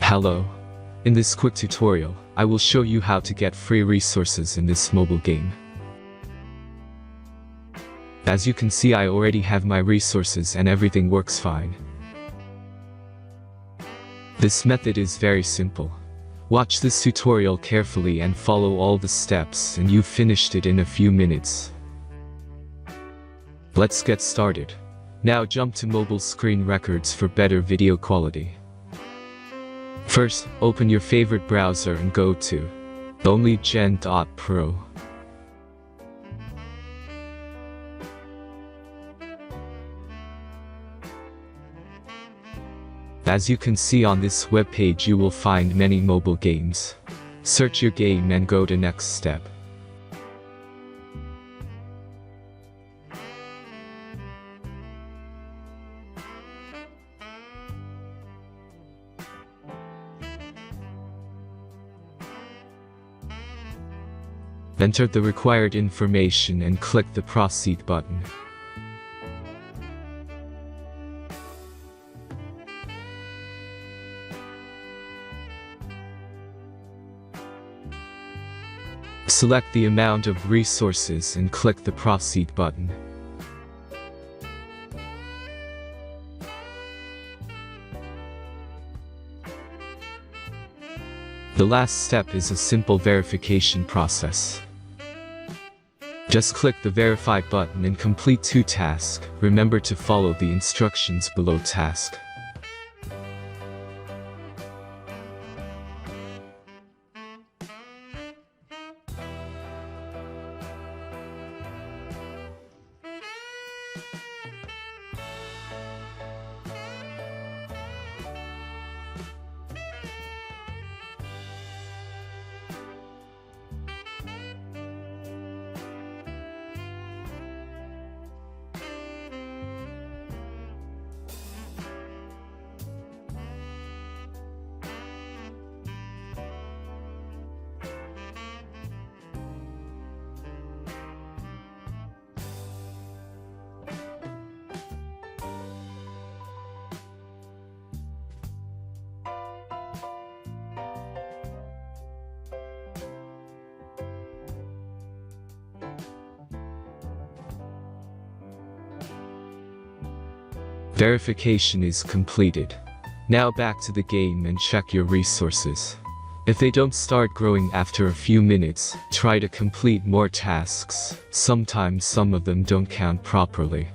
Hello. In this quick tutorial, I will show you how to get free resources in this mobile game. As you can see, I already have my resources and everything works fine. This method is very simple. Watch this tutorial carefully and follow all the steps and you've finished it in a few minutes. Let's get started. Now jump to mobile screen records for better video quality. First, open your favorite browser and go to onlygen.pro. As you can see on this web page, you will find many mobile games. Search your game and go to next step. Enter the required information and click the Proceed button. Select the amount of resources and click the Proceed button. The last step is a simple verification process. Just click the Verify button and complete 2 tasks. Remember to follow the instructions below task. Verification is completed. Now back to the game and check your resources. If they don't start growing after a few minutes, try to complete more tasks. Sometimes some of them don't count properly.